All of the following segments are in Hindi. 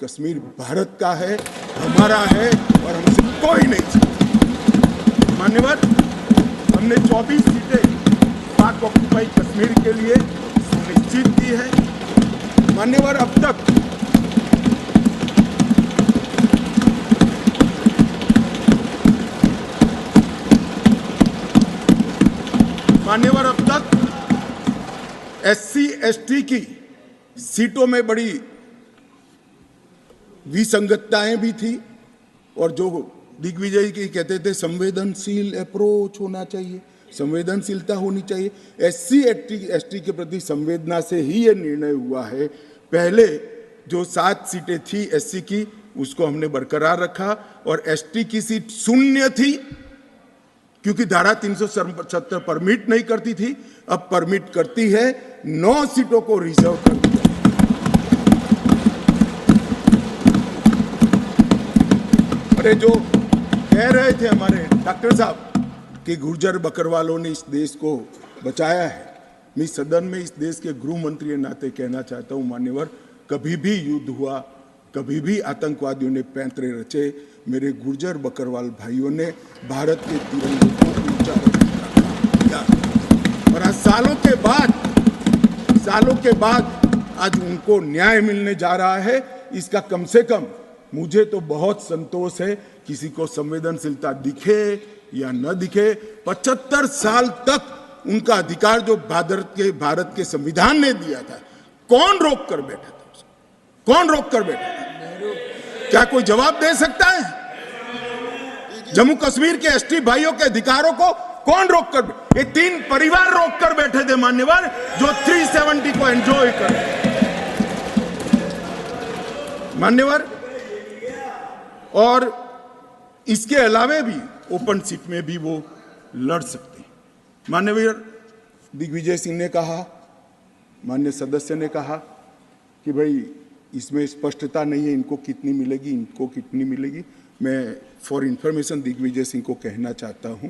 कश्मीर भारत का है, हमारा है और हमसे कोई नहीं चाहता। मान्यवर, हमने 24 सीटें पाक ऑक्युपाई कश्मीर के लिए सुनिश्चित की है। मान्यवर, अब तक SC ST की सीटों में बड़ी विसंगतताएं भी थी और जो दिग्विजय की कहते थे संवेदनशील अप्रोच होना चाहिए, संवेदनशीलता होनी चाहिए। SC ST के प्रति संवेदना से ही ये निर्णय हुआ है। पहले जो 7 सीटें थी SC की उसको हमने बरकरार रखा और ST की सीट शून्य थी क्योंकि धारा 370 परमिट नहीं करती थी, अब परमिट करती है। 9 सीटों को रिजर्व कर दिया। अरे जो कह रहे थे हमारे डॉक्टर साहब कि गुर्जर बकरवालों ने इस देश को बचाया है, मैं सदन में इस देश के गृह मंत्री के नाते कहना चाहता हूं, मान्यवर, कभी भी युद्ध हुआ, कभी भी आतंकवादियों ने पैंतरे रचे, मेरे गुर्जर बकरवाल भाइयों ने भारत के तिरंगे को ऊंचा रखा और आज सालों के बाद आज उनको न्याय मिलने जा रहा है। इसका कम से कम मुझे तो बहुत संतोष है। किसी को संवेदनशीलता दिखे या न दिखे, 75 साल तक उनका अधिकार जो भारत के संविधान ने दिया था, कौन रोक कर बैठा था उसको? कौन रोक कर बैठा था? क्या कोई जवाब दे सकता है? जम्मू कश्मीर के ST भाइयों के अधिकारों को कौन रोक कर? ये 3 परिवार रोक कर बैठे थे मान्यवर, जो 370 को एंजॉय कर मान्यवर। और इसके अलावे भी ओपन सीट में भी वो लड़ सकते हैं। मान्यवर दिग्विजय सिंह ने कहा, मान्य सदस्य ने कहा कि भाई इसमें स्पष्टता नहीं है, इनको कितनी मिलेगी, इनको कितनी मिलेगी। मैं फॉर इंफॉर्मेशन दिग्विजय सिंह को कहना चाहता हूं,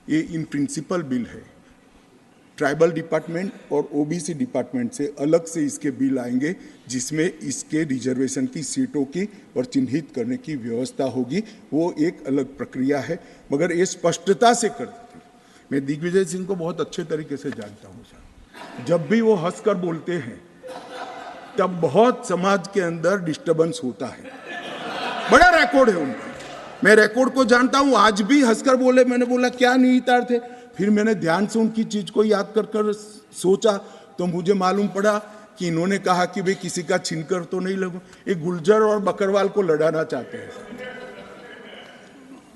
ये इन प्रिंसिपल बिल है। ट्राइबल डिपार्टमेंट और OBC डिपार्टमेंट से अलग से इसके बिल आएंगे, जिसमें इसके रिजर्वेशन की सीटों की और चिन्हित करने की व्यवस्था होगी। वो एक अलग प्रक्रिया है, मगर ये स्पष्टता से कर देते। मैं दिग्विजय सिंह को बहुत अच्छे तरीके से जानता हूँ सर। जब भी वो हंसकर बोलते हैं तब बहुत समाज के अंदर डिस्टर्बेंस होता है। बड़ा रिकॉर्ड है उनका, मैं रिकॉर्ड को जानता हूं। आज भी हंसकर बोले, मैंने बोला क्या निहितार्थ थे, फिर मैंने ध्यान से उनकी चीज को याद कर सोचा तो मुझे मालूम पड़ा कि इन्होंने कहा कि भाई किसी का छीनकर तो नहीं लगू। ये गुर्जर और बकरवाल को लड़ाना चाहते हैं,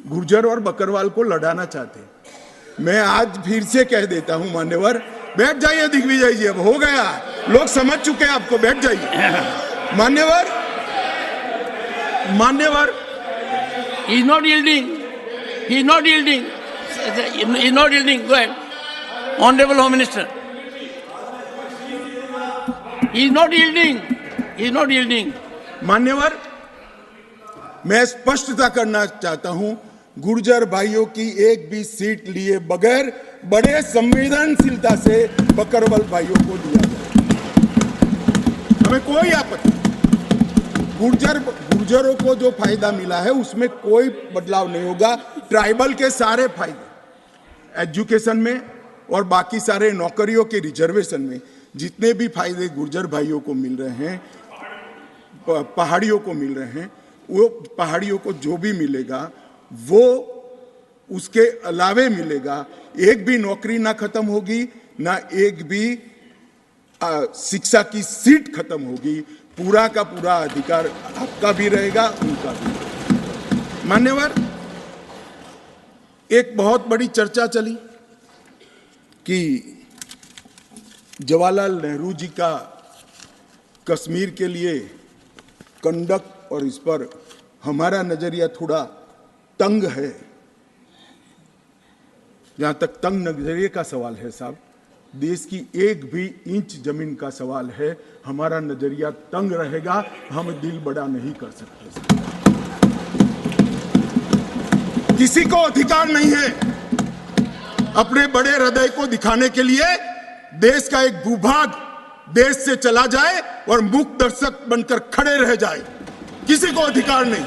गुर्जर और बकरवाल को लड़ाना चाहते हैं। मैं आज फिर से कह देता हूं मान्यवर, बैठ जाइए दिग्विजय जी, अब हो गया, लोग समझ चुके हैं आपको, बैठ जाइए। मान्यवर he is not yielding, he is not yielding, he is not yielding. Go ahead, Honorable Home Minister. He is not yielding, he is not yielding. मान्यवर, मैं स्पष्टता करना चाहता हूं, गुर्जर भाइयों की एक भी सीट लिए बगैर बड़े संवेदनशीलता से बकरवाल भाइयों को दिया जाए, हमें कोई आपत्ति। गुर्जरों को जो फायदा मिला है उसमें कोई बदलाव नहीं होगा। ट्राइबल के सारे फायदे एजुकेशन में और बाकी सारे नौकरियों के रिजर्वेशन में जितने भी फायदे गुर्जर भाइयों को मिल रहे हैं, पहाड़ियों को मिल रहे हैं, वो पहाड़ियों को जो भी मिलेगा वो उसके अलावे मिलेगा। एक भी नौकरी ना खत्म होगी, ना एक भी शिक्षा की सीट खत्म होगी। पूरा का पूरा अधिकार आपका भी रहेगा, उनका भी। मान्यवर, एक बहुत बड़ी चर्चा चली कि जवाहरलाल नेहरू जी का कश्मीर के लिए कंडक्ट और इस पर हमारा नजरिया थोड़ा तंग है। जहां तक तंग नजरिए का सवाल है साहब, देश की एक भी इंच जमीन का सवाल है, हमारा नजरिया तंग रहेगा, हम दिल बड़ा नहीं कर सकते। किसी को अधिकार नहीं है अपने बड़े हृदय को दिखाने के लिए देश का एक भूभाग देश से चला जाए और मूक दर्शक बनकर खड़े रह जाए। किसी को अधिकार नहीं।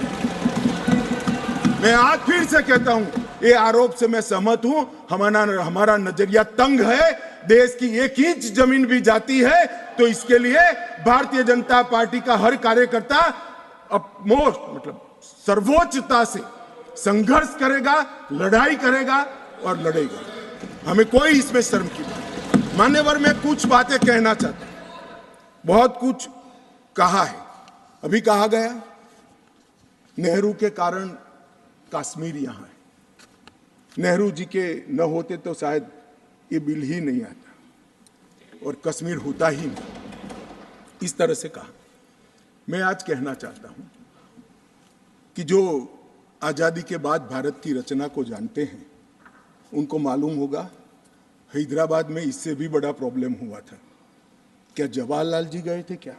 मैं आज फिर से कहता हूं, ये आरोप से मैं सहमत हूं। हमारा नजरिया तंग है। देश की 1 इंच जमीन भी जाती है तो इसके लिए भारतीय जनता पार्टी का हर कार्यकर्ता सर्वोच्चता से संघर्ष करेगा, लड़ाई करेगा और लड़ेगा। हमें कोई इसमें शर्म की बात नहीं। मान्यवर, मैं कुछ बातें कहना चाहता हूं। बहुत कुछ कहा है, अभी कहा गया नेहरू के कारण कश्मीर यहां है। नेहरू जी के न होते तो शायद ये बिल ही नहीं आता और कश्मीर होता ही नहीं। इस तरह से कहा। मैं आज कहना चाहता हूं कि जो आजादी के बाद भारत की रचना को जानते हैं उनको मालूम होगा हैदराबाद में इससे भी बड़ा प्रॉब्लम हुआ था। क्या जवाहरलाल जी गए थे क्या?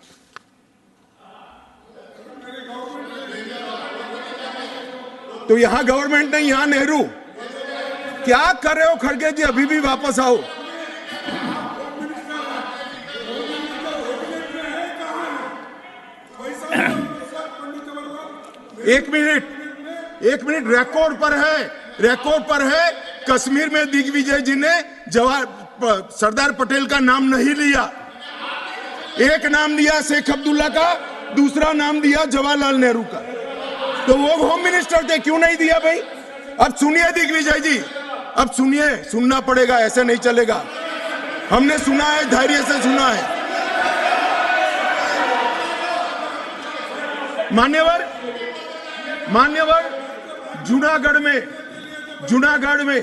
तो यहां गवर्नमेंट नहीं, यहां नेहरू। क्या कर रहे हो खड़गे जी? अभी भी वापस आओ। एक मिनट, रिकॉर्ड पर है। कश्मीर में दिग्विजय जी ने सरदार पटेल का नाम नहीं लिया। एक नाम दिया शेख अब्दुल्ला का, दूसरा नाम दिया जवाहरलाल नेहरू का। तो वो होम मिनिस्टर थे, क्यों नहीं दिया भाई? अब सुनिए दिग्विजय जी, अब सुनिए, सुनना पड़ेगा, ऐसे नहीं चलेगा। हमने सुना है, धैर्य से सुना है। मान्यवर, जूनागढ़ में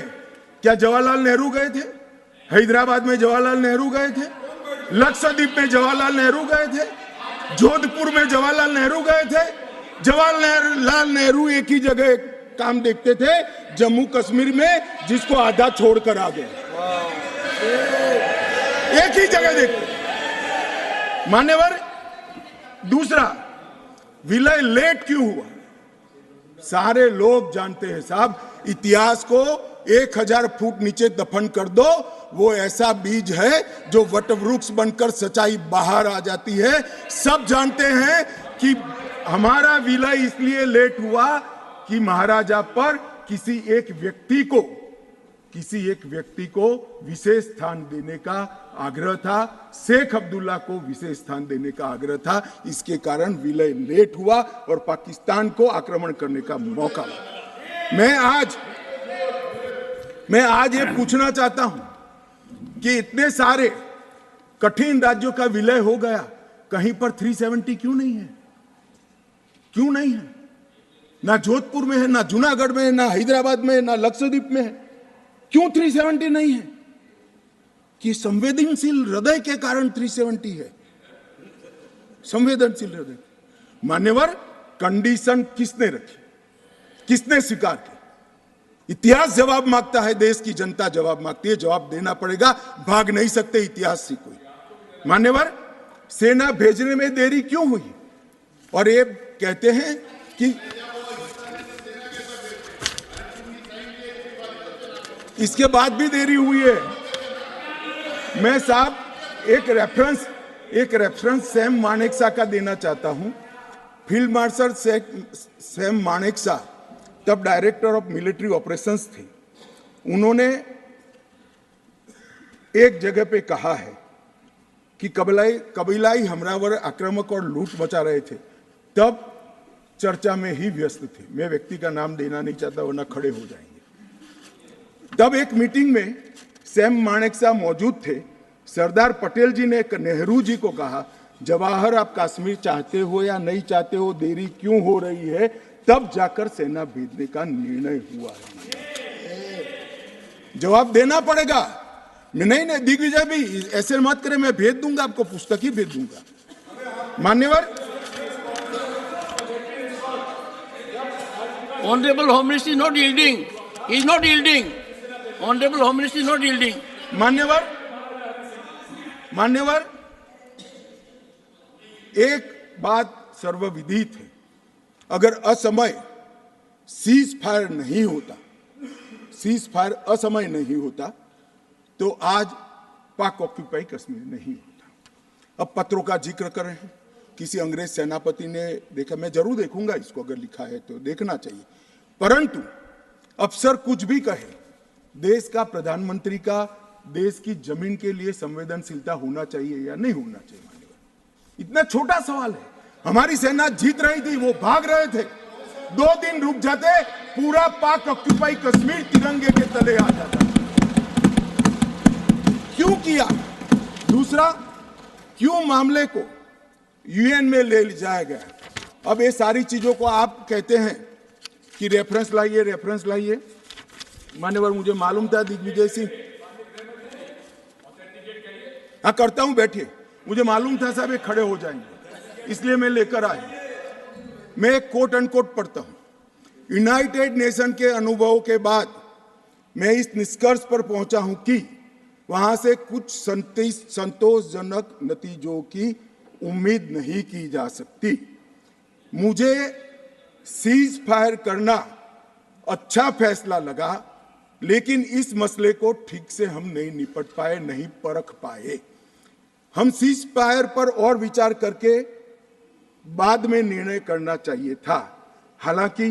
क्या जवाहरलाल नेहरू गए थे? हैदराबाद में जवाहरलाल नेहरू गए थे? लक्षद्वीप में जवाहरलाल नेहरू गए थे? जोधपुर में जवाहरलाल नेहरू गए थे? जवाहरलाल नेहरू एक ही जगह काम देखते थे, जम्मू कश्मीर में, जिसको आधा छोड़कर आ गए। एक ही जगह देखते। मान्यवर, दूसरा, विलय लेट क्यों हुआ? सारे लोग जानते हैं साहब, इतिहास को 1000 फुट नीचे दफन कर दो, वो ऐसा बीज है जो वटवृक्ष बनकर सच्चाई बाहर आ जाती है। सब जानते हैं कि हमारा विलय इसलिए लेट हुआ कि महाराजा पर किसी एक व्यक्ति को विशेष स्थान देने का आग्रह था। शेख अब्दुल्ला को विशेष स्थान देने का आग्रह था। इसके कारण विलय लेट हुआ और पाकिस्तान को आक्रमण करने का मौका मिला। मैं आज ये पूछना चाहता हूं कि इतने सारे कठिन राज्यों का विलय हो गया, कहीं पर 370 क्यों नहीं है? क्यों नहीं है? ना जोधपुर में है, ना जूनागढ़ में है, ना हैदराबाद में है, ना लक्षद्वीप में है। क्यों 370 नहीं है? कि संवेदनशील हृदय के कारण 370 है। संवेदनशील हृदय। मान्यवर, कंडीशन किसने रखी? किसने स्वीकार की? इतिहास जवाब मांगता है, देश की जनता जवाब मांगती है। जवाब देना पड़ेगा, भाग नहीं सकते इतिहास से कोई। मान्यवर, सेना भेजने में देरी क्यों हुई? और ये कहते हैं कि इसके बाद भी देरी हुई है। मैं साहब एक रेफरेंस सैम मानेकशॉ का देना चाहता हूं। फील्ड मार्शल सैम मानेकशॉ तब डायरेक्टर ऑफ मिलिट्री ऑपरेशंस थे। उन्होंने एक जगह पे कहा है कि कबीलाई हमलावर आक्रामक और लूट मचा रहे थे, तब चर्चा में ही व्यस्त थे। मैं व्यक्ति का नाम देना नहीं चाहता वरना खड़े हो जाएंगे। तब एक मीटिंग में सैम मानेकशॉ मौजूद थे। सरदार पटेल जी ने नेहरू जी को कहा, जवाहर, आप कश्मीर चाहते हो या नहीं चाहते हो, देरी क्यों हो रही है? तब जाकर सेना भेजने का निर्णय हुआ है। जवाब देना पड़ेगा। नहीं, दिग्विजय भी ऐसे मत करे, मैं भेज दूंगा आपको, पुस्तक ही भेज दूंगा। मान्यवर, Honorable Home Minister is not yielding. He is not yielding. Honorable Home Minister is not yielding. मान्यवर, एक बात सर्वविदित है, अगर असमय सीज फायर नहीं होता तो आज पाक ऑक्यूपाई कश्मीर नहीं होता। अब पत्रों का जिक्र कर रहे हैं किसी अंग्रेज सेनापति ने देखा, मैं जरूर देखूंगा इसको, अगर लिखा है तो देखना चाहिए। परंतु अफसर कुछ भी कहे, देश का प्रधानमंत्री का देश की जमीन के लिए संवेदनशीलता होना चाहिए या नहीं होना चाहिए? मान्यवर, इतना छोटा सवाल है। हमारी सेना जीत रही थी, वो भाग रहे थे, 2 दिन रुक जाते, पूरा पाक ऑक्यूपाई कश्मीर तिरंगे के तले आ जाता। क्यों किया? दूसरा, क्यों मामले को यूएन में ले जाया गया? अब ये सारी चीजों को आप कहते हैं कि रेफरेंस लाइए। मान्यवर, मुझे मालूम था दिग्विजय सिंह, हाँ करता हूं, बैठिए, मुझे मालूम था साहब ये खड़े हो जाएंगे, इसलिए मैं लेकर आया। मैं कोट अनकोट पढ़ता हूं। यूनाइटेड नेशन के अनुभवों के बाद मैं इस निष्कर्ष पर पहुंचा हूं कि वहां से कुछ संतोषजनक नतीजों की उम्मीद नहीं की जा सकती। मुझे सीज फायर करना अच्छा फैसला लगा, लेकिन इस मसले को ठीक से हम नहीं निपट पाए, नहीं परख पाए। हम सीज फायर पर और विचार करके बाद में निर्णय करना चाहिए था। हालांकि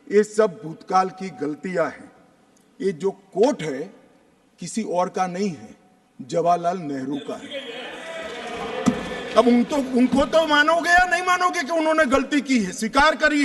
ये सब भूतकाल की गलतियां हैं। ये जो कोट है किसी और का नहीं है, जवाहरलाल नेहरू का है। अब उनको तो मानोगे या नहीं मानोगे कि उन्होंने गलती की है? स्वीकार करिए।